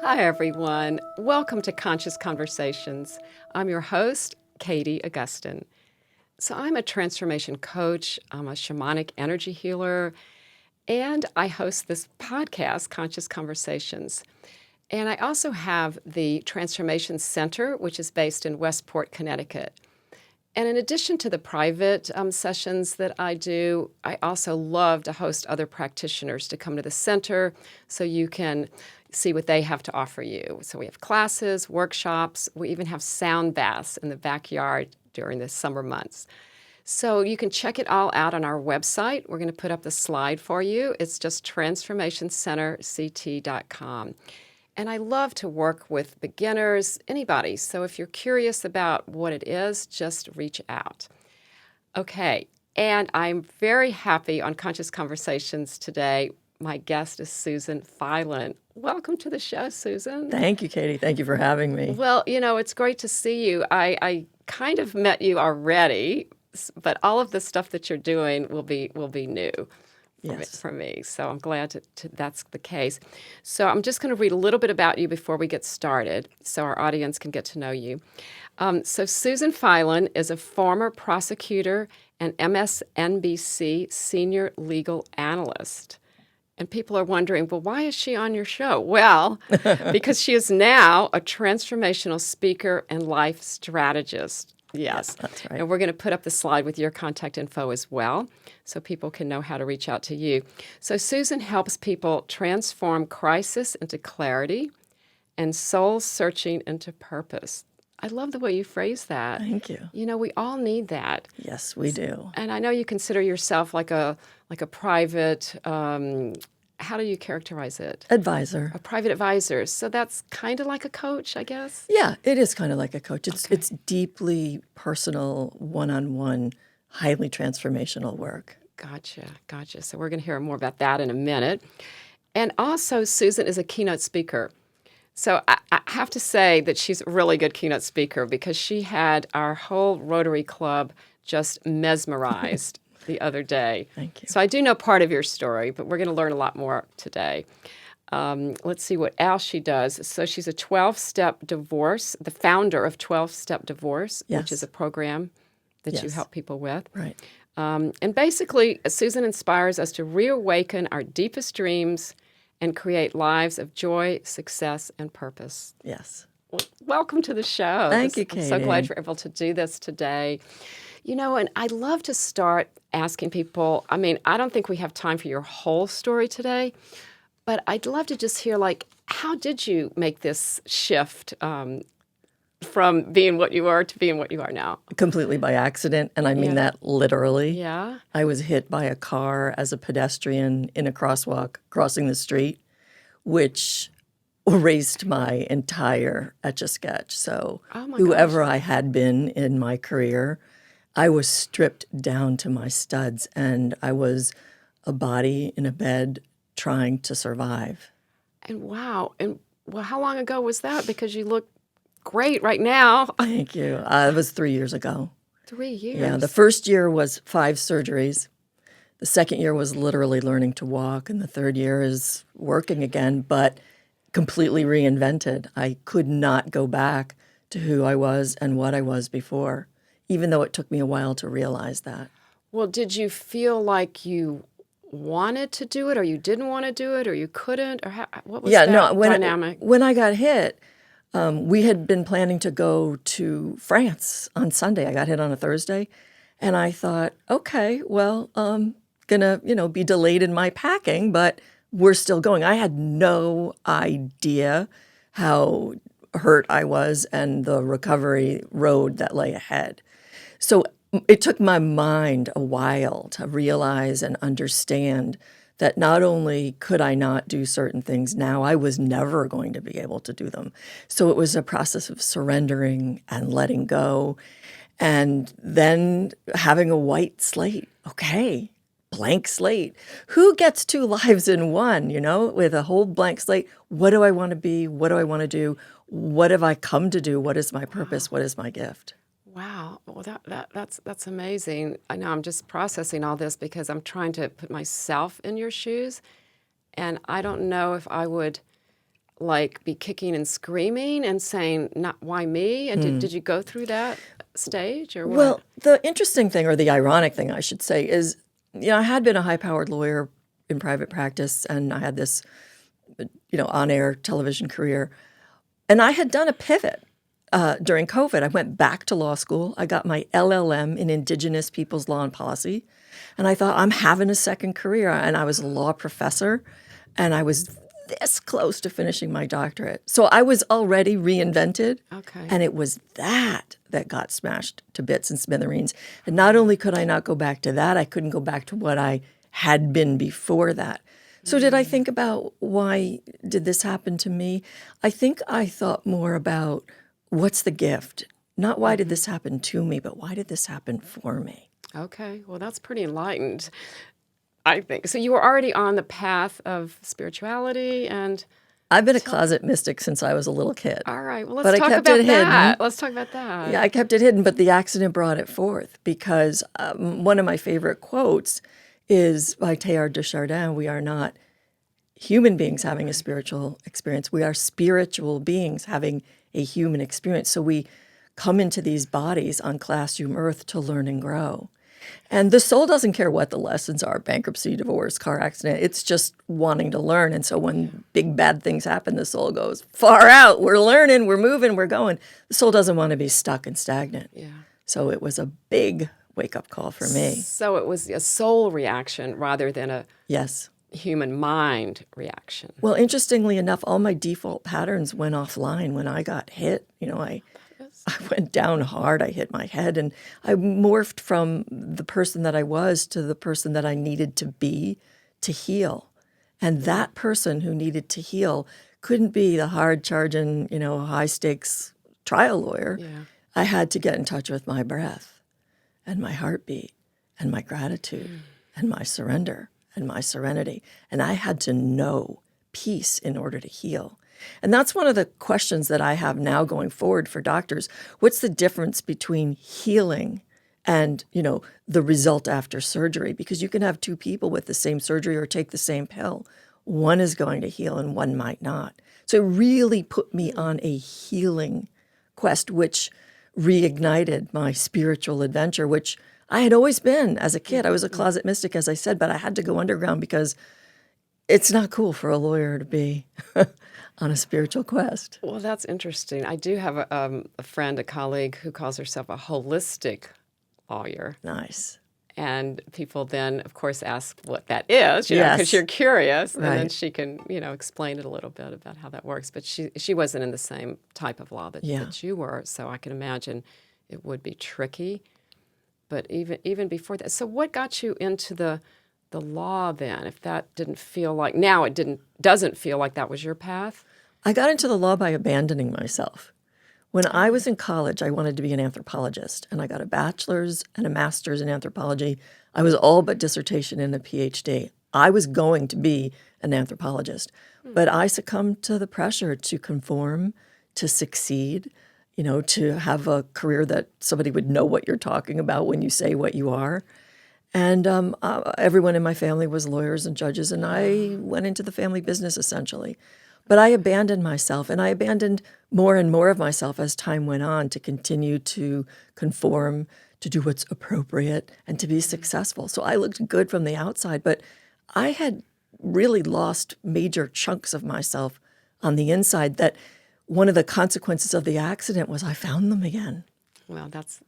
Hi, everyone. Welcome to Conscious Conversations. I'm your host, Katie Augustyn. So I'm a transformation coach, I'm a shamanic energy healer, and I host this podcast, Conscious Conversations. And I also have the Transformation Center, which is based in Westport, Connecticut. And in addition to the private sessions that I do, I also love to host other practitioners to come to the center so you can see what they have to offer you. So we have classes, workshops, we even have sound baths in the backyard during the summer months. So you can check it all out on our website. We're going to put up the slide for you. It's just transformationcenterct.com. And I love to work with beginners, anybody. So if you're curious about what it is, just reach out. Okay, and I'm very happy on Conscious Conversations today. My guest is Susan Filan. Welcome to the show, Susan. Thank you, Katie. Thank you for having me. Well, it's great to see you. I kind of met you already, but all of the stuff that you're doing will be new. For me. So I'm glad that's the case. So I'm just going to read a little bit about you before we get started so our audience can get to know you. So Susan Filan is a former prosecutor and MSNBC Senior Legal Analyst. And people are wondering, well, why is she on your show? Well, because she is now a transformational speaker and life strategist. Yes, that's right. And we're going to put up the slide with your contact info as well so people can know how to reach out to you. So Susan helps people transform crisis into clarity and soul searching into purpose. I love the way you phrase that. Thank you. We all need that. Yes, we do. And I know you consider yourself like a private, how do you characterize it? Advisor. A private advisor. So that's kind of like a coach, I guess? Yeah, it is kind of like a coach. It's deeply personal, one-on-one, highly transformational work. Gotcha. So we're going to hear more about that in a minute. And also, Susan is a keynote speaker. So I have to say that she's a really good keynote speaker because she had our whole Rotary Club just mesmerized the other day. Thank you. So I do know part of your story, but we're going to learn a lot more today. Let's see what else she does. So she's a 12-step divorce, the founder of 12-step divorce, Yes. which is a program that you help people with. Right. And basically, Susan inspires us to reawaken our deepest dreams and create lives of joy, success, and purpose. Yes. Well, welcome to the show. Thank you, Katie. I'm so glad you're able to do this today. And I'd love to start asking people, I don't think we have time for your whole story today, but I'd love to just hear, how did you make this shift from being what you were to being what you are now? Completely by accident, and I mean that literally. Yeah. I was hit by a car as a pedestrian in a crosswalk crossing the street, which erased my entire Etch-a-Sketch. So whoever I had been in my career, I was stripped down to my studs, and I was a body in a bed trying to survive. And wow. And how long ago was that? Because you look great right now. Thank you. It was 3 years ago. 3 years? Yeah, the first year was 5 surgeries. The second year was literally learning to walk, and the third year is working again, but completely reinvented. I could not go back to who I was and what I was before, even though it took me a while to realize that. Well, did you feel like you wanted to do it, or you didn't want to do it, or you couldn't, or what was that dynamic? When I got hit, we had been planning to go to France on Sunday. I got hit on a Thursday, and I thought, okay, well, gonna be delayed in my packing, but we're still going. I had no idea how hurt I was and the recovery road that lay ahead. So it took my mind a while to realize and understand that not only could I not do certain things now, I was never going to be able to do them. So it was a process of surrendering and letting go, and then having a white slate. Okay, blank slate. Who gets 2 lives in one, with a whole blank slate? What do I want to be? What do I want to do? What have I come to do? What is my purpose? What is my gift? Wow. Well, that's amazing. I know I'm just processing all this because I'm trying to put myself in your shoes, and I don't know if I would like be kicking and screaming and saying, "Not why me?" And did you go through that stage or what? Well, the interesting thing, or the ironic thing, I should say, is, I had been a high-powered lawyer in private practice, and I had this, on-air television career. And I had done a pivot during COVID. I went back to law school. I got my LLM in Indigenous Peoples Law and Policy. And I thought, I'm having a second career. And I was a law professor, and I was this close to finishing my doctorate. So I was already reinvented. Okay. And it was that got smashed to bits and smithereens. And not only could I not go back to that, I couldn't go back to what I had been before that. So did I think about why did this happen to me? I think I thought more about what's the gift? Not why did this happen to me, but why did this happen for me? Okay. Well, that's pretty enlightened, I think. So you were already on the path of spirituality and... I've been a closet mystic since I was a little kid. All right. Well, But let's I talk kept about it that. hidden. Let's talk about that. Yeah, I kept it hidden, but the accident brought it forth because one of my favorite quotes is by Teilhard de Chardin, we are not human beings having a spiritual experience. We are spiritual beings having a human experience. So we come into these bodies on classroom earth to learn and grow. And the soul doesn't care what the lessons are, bankruptcy, divorce, car accident. It's just wanting to learn. And so when big bad things happen, the soul goes, far out. We're learning, we're moving, we're going. The soul doesn't want to be stuck and stagnant. Yeah. So it was a big wake-up call for me. So it was a soul reaction rather than a Yes. human mind reaction. Well, interestingly enough, all my default patterns went offline when I got hit. I went down hard. I hit my head, and I morphed from the person that I was to the person that I needed to be to heal. And that person who needed to heal couldn't be the hard-charging, high-stakes trial lawyer. Yeah. I had to get in touch with my breath and my heartbeat and my gratitude and my surrender and my serenity. And I had to know peace in order to heal. And that's one of the questions that I have now going forward for doctors. What's the difference between healing and, the result after surgery? Because you can have two people with the same surgery or take the same pill. One is going to heal and one might not. So it really put me on a healing quest, which reignited my spiritual adventure, which I had always been as a kid. I was a closet mystic, as I said, but I had to go underground because it's not cool for a lawyer to be on a spiritual quest. Well, that's interesting. I do have a friend, a colleague, who calls herself a holistic lawyer. Nice. And people then, of course, ask what that is, because Yes. you're curious. And then Right. she can, explain it a little bit about how that works. But she wasn't in the same type of law that you were, so I can imagine it would be tricky. But even before that, so what got you into the law then? If that didn't feel like now, doesn't feel like that was your path. I got into the law by abandoning myself. When I was in college, I wanted to be an anthropologist, and I got a bachelor's and a master's in anthropology. I was all but dissertation and a PhD. I was going to be an anthropologist, but I succumbed to the pressure to conform, to succeed, to have a career that somebody would know what you're talking about when you say what you are. And everyone in my family was lawyers and judges, and I went into the family business essentially. But I abandoned myself, and I abandoned more and more of myself as time went on to continue to conform, to do what's appropriate, and to be successful. So I looked good from the outside, but I had really lost major chunks of myself on the inside that one of the consequences of the accident was I found them again. Well, that's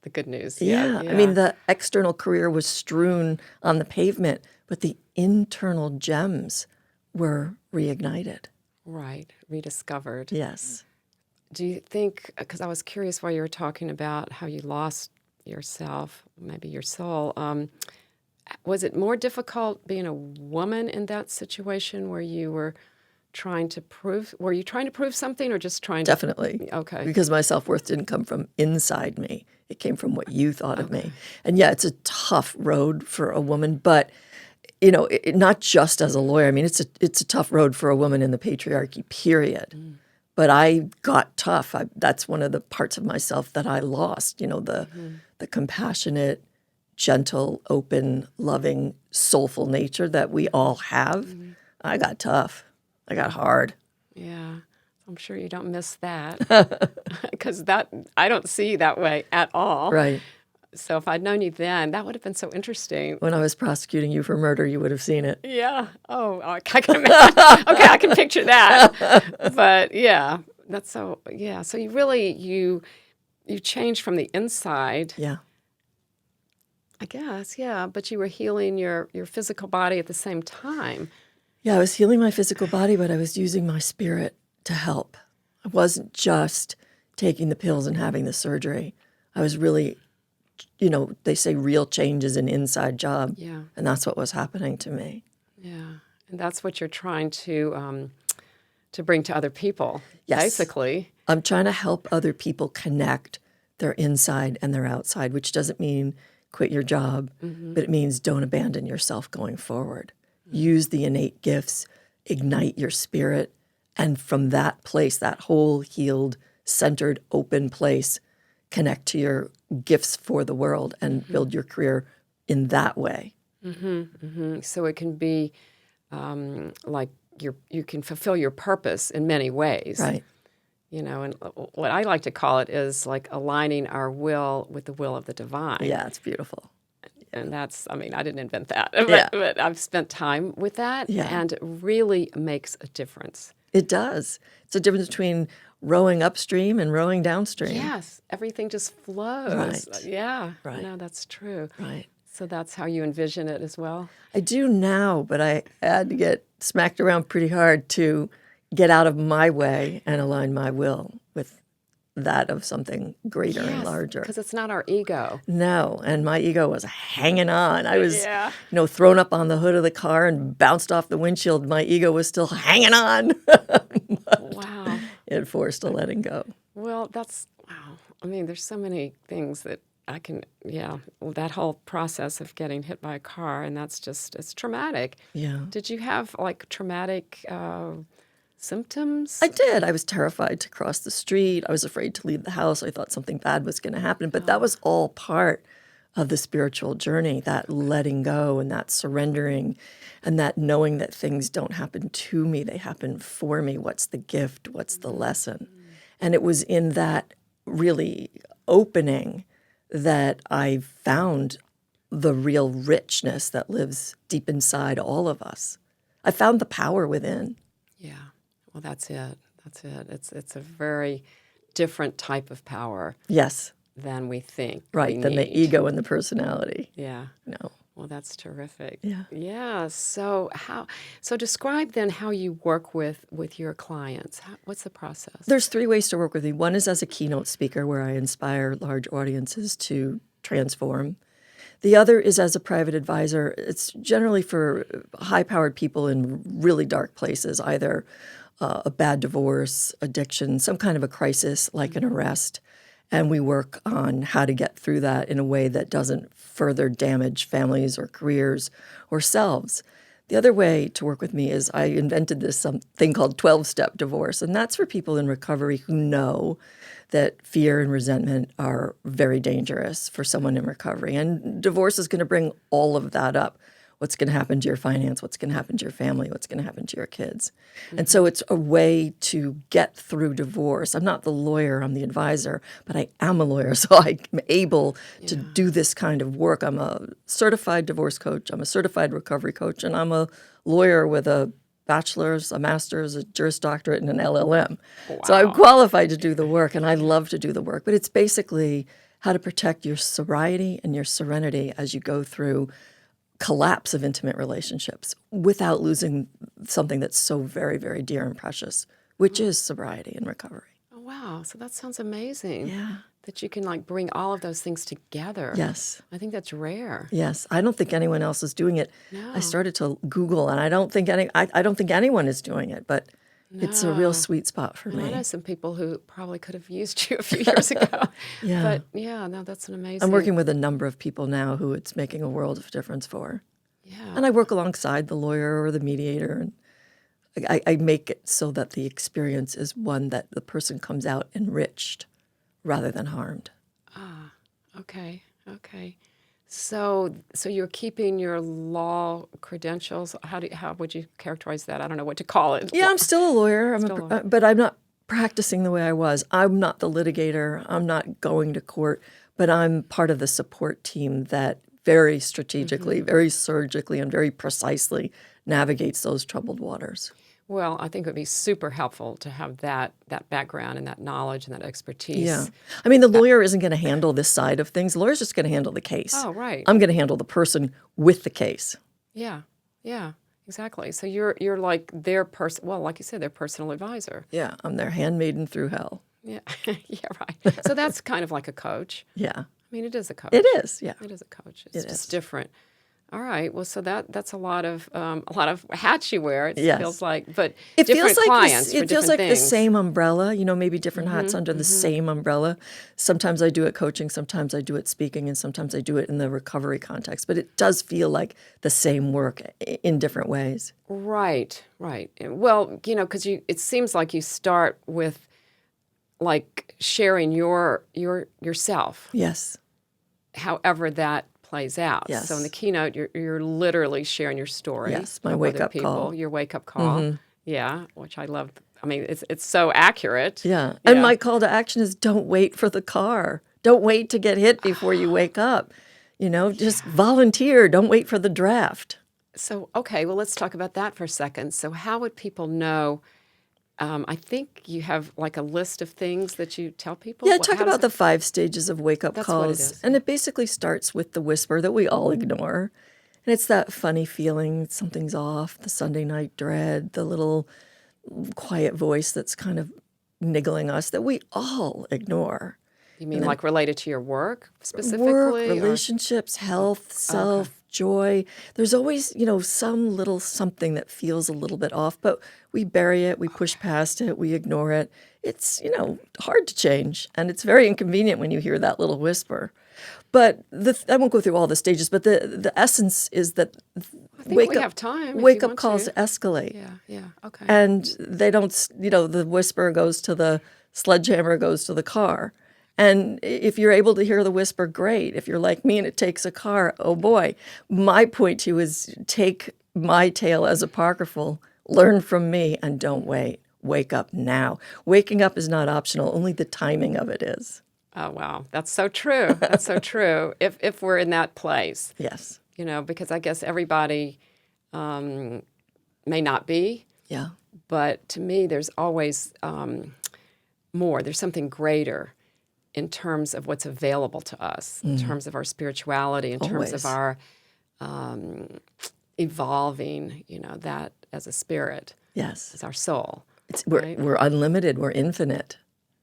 the good news. Yeah. I mean, the external career was strewn on the pavement, but the internal gems were reignited. Right, rediscovered. Yes. Do you think, because I was curious while you were talking about how you lost yourself, maybe your soul, was it more difficult being a woman in that situation where you were trying to prove something or just trying to? Definitely. Okay. Because my self-worth didn't come from inside me. It came from what you thought of me. And yeah, it's a tough road for a woman, but not just as a lawyer. I mean, it's a tough road for a woman in the patriarchy, period. But I got tough. That's one of the parts of myself that I lost, the compassionate, gentle, open, loving, soulful nature that we all have. I got tough. I got hard. Yeah. I'm sure you don't miss that because I don't see you that way at all. Right. So if I'd known you then, that would have been so interesting. When I was prosecuting you for murder, you would have seen it. Yeah. Oh, I can imagine. Okay, I can picture that. But yeah, that's so. Yeah. So you really you changed from the inside. Yeah. I guess. Yeah. But you were healing your physical body at the same time. Yeah, I was healing my physical body, but I was using my spirit to help. I wasn't just taking the pills and having the surgery. I was really, they say real change is an inside job. Yeah. And that's what was happening to me. Yeah. And that's what you're trying to bring to other people, Yes. basically. I'm trying to help other people connect their inside and their outside, which doesn't mean quit your job, but it means don't abandon yourself going forward. Use the innate gifts, ignite your spirit, and from that place, that whole healed, centered, open place, connect to your gifts for the world and build your career in that way. So it can be like you can fulfill your purpose in many ways. Right. And what I like to call it is like aligning our will with the will of the divine. Yeah, it's beautiful. And that's, I didn't invent that, Yeah. but I've spent time with that, Yeah. and it really makes a difference. It does. It's a difference between rowing upstream and rowing downstream. Yes, everything just flows. Right. Yeah, Right. no, that's true. Right. So that's how you envision it as well? I do now, but I had to get smacked around pretty hard to get out of my way and align my will with that of something greater and larger. Because it's not our ego. No, and my ego was hanging on. I was, Yeah. thrown up on the hood of the car and bounced off the windshield. My ego was still hanging on. Wow. It forced a letting go. Well, that's, wow. There's so many things that I can, that whole process of getting hit by a car, and that's just, it's traumatic. Yeah. Did you have like traumatic symptoms? I did. I was terrified to cross the street. I was afraid to leave the house. I thought something bad was going to happen. But that was all part of the spiritual journey, that letting go and that surrendering and that knowing that things don't happen to me, they happen for me. What's the gift? What's the lesson? And it was in that really opening that I found the real richness that lives deep inside all of us. I found the power within. Yeah. Well, that's it. That's it. It's a very different type of power Yes. than we think. Right, we than the need. ego and the personality. Yeah. No. Well, that's terrific. Yeah. Yeah. So describe then how you work with your clients. What's the process? There's 3 ways to work with me. One is as a keynote speaker where I inspire large audiences to transform. The other is as a private advisor. It's generally for high-powered people in really dark places, either a bad divorce, addiction, some kind of a crisis like an arrest. And we work on how to get through that in a way that doesn't further damage families or careers or selves. The other way to work with me is I invented this something called 12-step divorce, and that's for people in recovery who know that fear and resentment are very dangerous for someone in recovery. And divorce is going to bring all of that up. What's going to happen to your finance? What's going to happen to your family? What's going to happen to your kids? And so it's a way to get through divorce. I'm not the lawyer, I'm the advisor, but I am a lawyer, so I'm able to do this kind of work. I'm a certified divorce coach, I'm a certified recovery coach, and I'm a lawyer with a bachelor's, a master's, a Juris Doctorate, and an LLM. Wow. So I'm qualified to do the work, and I love to do the work. But it's basically how to protect your sobriety and your serenity as you go through collapse of intimate relationships without losing something that's so very, very dear and precious, which is sobriety and recovery. Oh, wow. So that sounds amazing. Yeah. That you can like bring all of those things together. Yes. I think that's rare. Yes. I don't think anyone else is doing it. No. I started to Google, and I don't think anyone is doing it, but it's a real sweet spot for And I me. know some people who probably could have used you a few years ago. Yeah. But yeah, no, that's an amazing. I'm working with a number of people now who it's making a world of difference for. Yeah. And I work alongside the lawyer or the mediator, and I make it so that the experience is one that the person comes out enriched rather than harmed. Okay. Okay. So you're keeping your law credentials. How would you characterize that? I don't know what to call it. Yeah, I'm still a lawyer. Still a lawyer. But I'm not practicing the way I was. I'm not the litigator. I'm not going to court, but I'm part of the support team that very strategically, very surgically, and very precisely navigates those troubled waters. Well, I think it would be super helpful to have that background and that knowledge and that expertise. Yeah. I mean, the lawyer isn't going to handle this side of things. The lawyer's just going to handle the case. Oh, right. I'm going to handle the person with the case. Yeah. Yeah. Exactly. So you're like their person. Well, like you said, their personal advisor. Yeah, I'm their handmaiden through hell. Yeah. Yeah. Right. So that's kind of like a coach. Yeah. I mean, it is a coach. It is, yeah. It is a coach. It's It just is. different. All right. Well, so that's a lot of hats you wear. It Yes. feels like, but It different feels like clients for it feels different like things. the same umbrella, maybe different hats under the same umbrella. Sometimes I do it coaching, sometimes I do it speaking, and sometimes I do it in the recovery context. But it does feel like the same work in different ways. Right. Right. Well, because it seems like you start with like sharing yourself, Yes. however that plays out. Yes. So in the keynote, you're literally sharing your story. Yes, my with other wake-up people, call. your wake up call. Yeah, which I love. I mean, it's so accurate. Yeah. And my call to action is don't wait for the car. Don't wait to get hit before you wake up. Just volunteer. Don't wait for the draft. So, okay, well, let's talk about that for a second. So how would people know? I think you have like a list of things that you tell people. Yeah, talk about the 5 stages of wake-up That's what it calls. is. And it basically starts with the whisper that we all ignore. And it's that funny feeling something's off, the Sunday night dread, the little quiet voice that's kind of niggling us that we all ignore. You mean like related to your work specifically? Work, or- relationships, health, self, joy. There's always, some little something that feels a little bit off, but we bury it, we push past it, we ignore it. It's, hard to change, and it's very inconvenient when you hear that little whisper. But I won't go through all the stages, but the essence is that I think we have time. if wake you up want calls to. escalate. Yeah, okay. And they don't, the whisper goes to the sledgehammer goes to the car. And if you're able to hear the whisper, great. If you're like me and it takes a car, oh boy. My point to you is take my tale as apocryphal, learn from me, and don't wait. Wake up now. Waking up is not optional. Only the timing of it is. Oh, wow. That's so true. That's so true. If we're in that place, Yes. because I guess everybody may not be, Yeah. but to me, there's always more. There's something greater in terms of what's available to us, in terms of our spirituality, in terms of Always. our evolving, that as a spirit, Yes. as our soul. We're unlimited. We're infinite.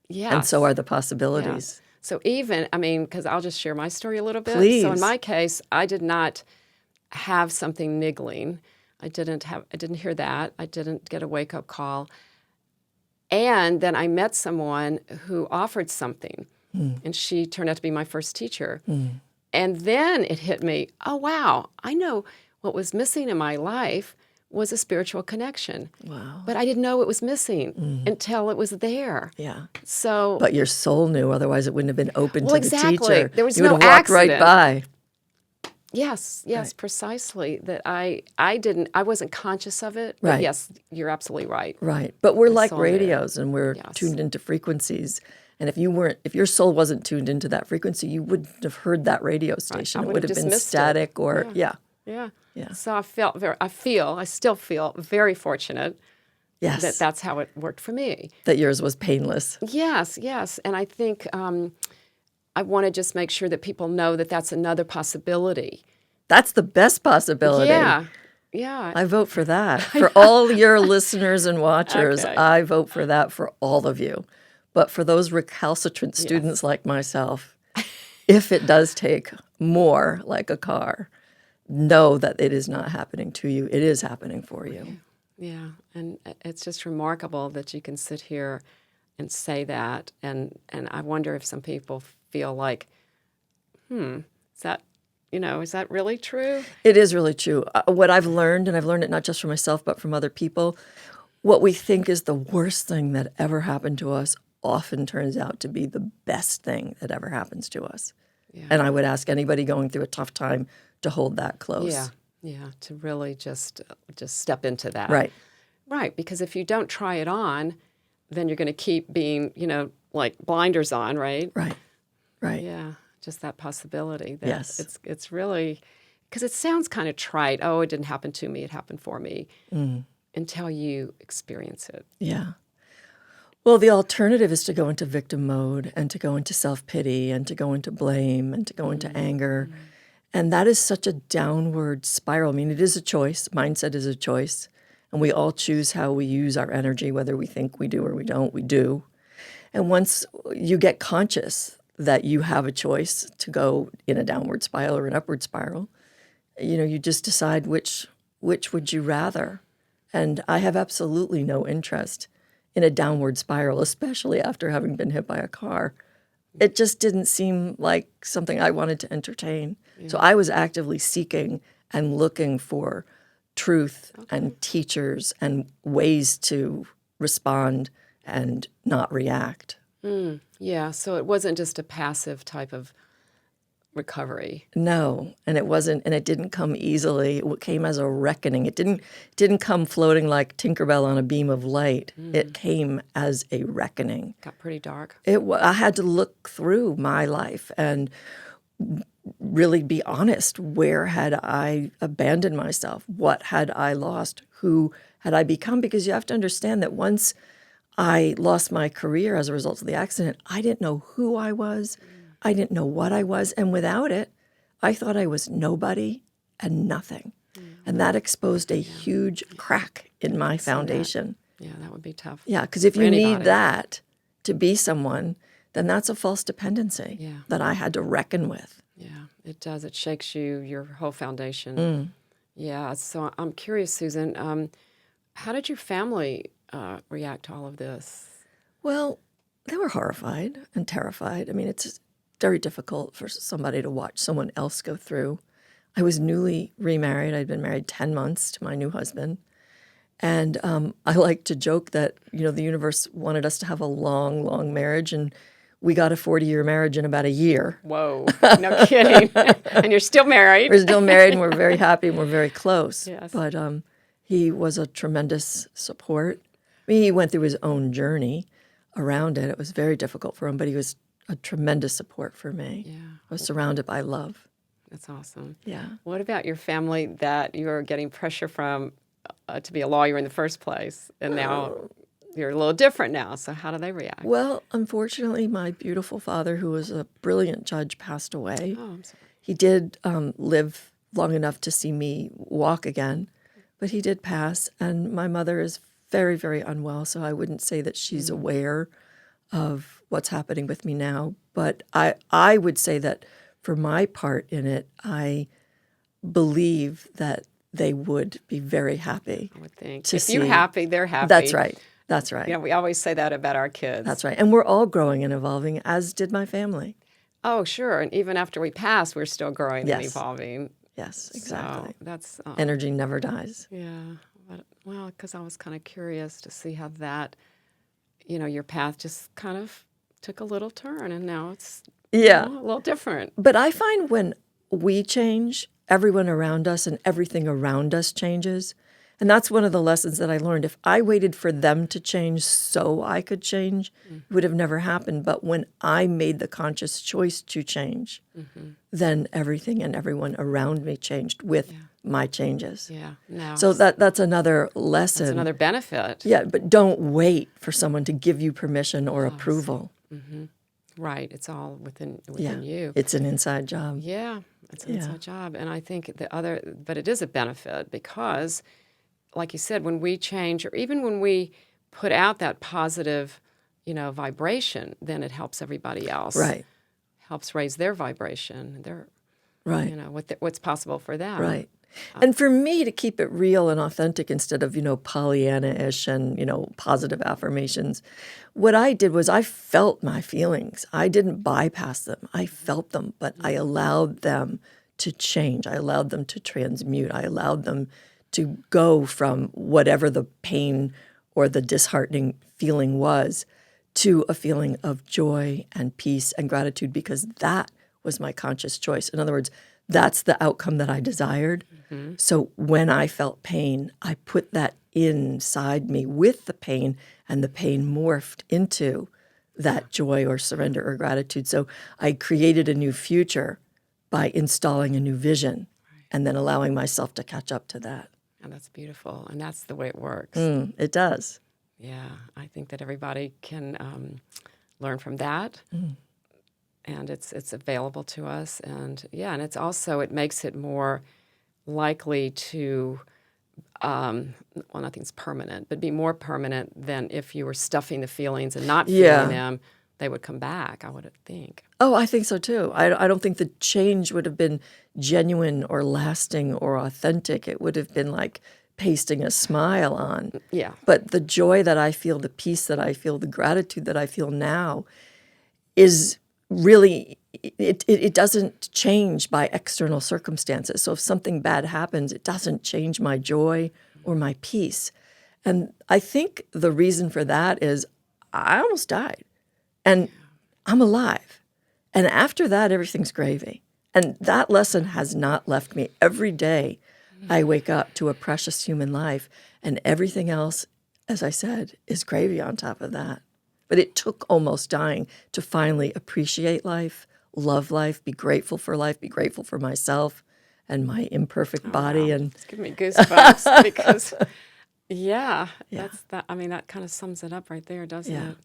Yeah. And so are the possibilities. So even, because I'll just share my story a little bit. Please. So in my case, I did not have something niggling. I didn't hear that. I didn't get a wake-up call. And then I met someone who offered something, and she turned out to be my first teacher. And then it hit me, oh, wow, I know what was missing in my life was a spiritual connection. Wow. But I didn't know it was missing until it was there. Yeah. So, But your soul knew, otherwise it wouldn't have been open Well, to exactly. the teacher. There was you would no have walked right accident. by. yes, Right. precisely. That I wasn't conscious of it. But Right. yes, you're absolutely right. Right. But we're like soul knew. radios and we're Yes. tuned into frequencies. And if your soul wasn't tuned into that frequency, you wouldn't have heard that radio station. It would would have have been dismissed it. static or, Yeah. yeah. So I still feel very fortunate Yes. that's how it worked for me. That yours was painless. Yes. And I think I want to just make sure that people know that that's another possibility. That's the best possibility. Yeah. I vote for that. For all your listeners and watchers, Okay. I vote for that for all of you. But for those recalcitrant students like myself, if it does take more like a car, know that it is not happening to you. It is happening for you. Yeah, and it's just remarkable that you can sit here and say that, and I wonder if some people feel like, is that really true? It is really true. What I've learned, and I've learned it not just from myself, but from other people, what we think is the worst thing that ever happened to us often turns out to be the best thing that ever happens to us. And I would ask anybody going through a tough time to hold that close. Yeah, yeah, to really just step into that. Right. Right, because if you don't try it on, then you're going to keep being, like blinders on, right? Right. Right. Yeah, just that possibility. That Yes. It's really, because it sounds kind of trite. Oh, it didn't happen to me, it happened for me, until you experience it. Yeah. Well, the alternative is to go into victim mode and to go into self-pity and to go into blame and to go into anger. And that is such a downward spiral. I mean, it is a choice. Mindset is a choice. And we all choose how we use our energy, whether we think we do or we don't, we do. And once you get conscious that you have a choice to go in a downward spiral or an upward spiral, you just decide which would you rather. And I have absolutely no interest in a downward spiral, especially after having been hit by a car. It just didn't seem like something I wanted to entertain. Yeah. So I was actively seeking and looking for truth and teachers and ways to respond and not react. Yeah, so it wasn't just a passive type of recovery. No, and it wasn't, and it didn't come easily. It came as a reckoning. It didn't come floating like Tinkerbell on a beam of light. It came as a reckoning. Got pretty dark. I had to look through my life and really be honest. Where had I abandoned myself? What had I lost? Who had I become? Because you have to understand that once I lost my career as a result of the accident, I didn't know who I was. I didn't know what I was. And without it, I thought I was nobody and nothing. And that exposed a huge crack in my foundation. Yeah, that would be tough. Yeah, because if you need that to be someone, then that's a false dependency that I had to reckon with. Yeah, it does. It shakes your whole foundation. Yeah, so I'm curious, Susan, how did your family react to all of this? Well, they were horrified and terrified. I mean, it's very difficult for somebody to watch someone else go through. I was newly remarried. I'd been married 10 months to my new husband. And I like to joke that, the universe wanted us to have a long, long marriage, and we got a 40-year marriage in about a year. Whoa, no kidding. And you're still married. We're still married, and we're very happy, and we're very close. Yes. But he was a tremendous support. I mean, he went through his own journey around it. It was very difficult for him, but he was a tremendous support for me. Yeah. I was surrounded by love. That's awesome. Yeah. What about your family that you're getting pressure from to be a lawyer in the first place, and now you're a little different now, so how do they react? Well, unfortunately, my beautiful father, who was a brilliant judge, passed away. Oh, I'm sorry. He did live long enough to see me walk again, but he did pass, and my mother is very, very unwell, so I wouldn't say that she's aware of what's happening with me now. But I would say that for my part in it, I believe that they would be very happy. I would think. To if you're see- happy, they're happy. That's right. That's right. We always say that about our kids. That's right. And we're all growing and evolving, as did my family. Oh, sure. And even after we pass, we're still growing and evolving. Yes, exactly. So that's Energy never dies. yeah. But, well, because I was kind of curious to see how that, your path just kind of took a little turn, and now it's a little different. But I find when we change, everyone around us and everything around us changes. And that's one of the lessons that I learned. If I waited for them to change so I could change, it would have never happened. But when I made the conscious choice to change, then everything and everyone around me changed with my changes. Yeah. Now, So that's another lesson. that's another benefit. Yeah, but don't wait for someone to give you permission or approval. Right. It's all within Yeah, you. it's an inside job. Yeah. It's an inside job. And I think but it is a benefit because, like you said, when we change, or even when we put out that positive, vibration, then it helps everybody else. Right, Helps raise their vibration, right, what's possible for them. right. And for me to keep it real and authentic instead of, Pollyanna-ish and, positive affirmations, what I did was I felt my feelings. I didn't bypass them. I felt them, but I allowed them to change. I allowed them to transmute. I allowed them to go from whatever the pain or the disheartening feeling was to a feeling of joy and peace and gratitude, because that was my conscious choice. In other words, that's the outcome that I desired. So when I felt pain, I put that inside me with the pain, and the pain morphed into that joy or surrender or gratitude. So I created a new future by installing a new vision and then allowing myself to catch up to that. And that's beautiful. And that's the way it works. It does. Yeah, I think that everybody can learn from that. And it's available to us. And yeah, and it's also, it makes it more likely to, well, nothing's permanent, but be more permanent than if you were stuffing the feelings and not feeling them. They would come back, I would think. Oh, I think so too. I don't think the change would have been genuine or lasting or authentic. It would have been like pasting a smile on. Yeah. But the joy that I feel, the peace that I feel, the gratitude that I feel now is really, it doesn't change by external circumstances. So if something bad happens, it doesn't change my joy or my peace. And I think the reason for that is I almost died and I'm alive. And after that, everything's gravy. And that lesson has not left me. Every day I wake up to a precious human life, and everything else, as I said, is gravy on top of that. But it took almost dying to finally appreciate life, love life, be grateful for myself and my imperfect body. Wow. And It's giving me goosebumps because, that's that. I mean, that kind of sums it up right there, doesn't it?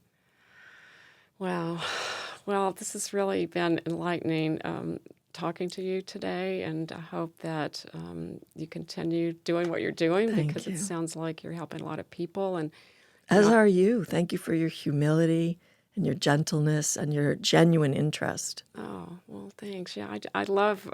Wow. Well, this has really been enlightening talking to you today, and I hope that you continue doing what you're doing because it sounds like you're helping a lot of people. And as are you. Thank you for your humility and your gentleness and your genuine interest. oh, well, thanks. Yeah, I love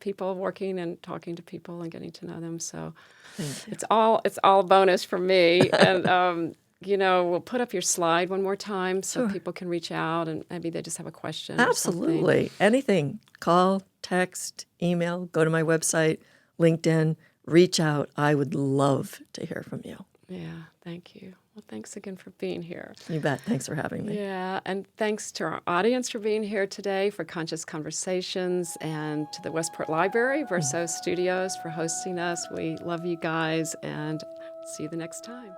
people, working and talking to people and getting to know them. So it's all bonus for me. And we'll put up your slide one more time so people can reach out and maybe they just have a question. Absolutely. Anything. Call, text, email, go to my website, LinkedIn, reach out. I would love to hear from you. Yeah, thank you. Well, thanks again for being here. You bet. Thanks for having me. Yeah, and thanks to our audience for being here today for Conscious Conversations, and to the Westport Library, Verso Studios, for hosting us. We love you guys, and see you the next time.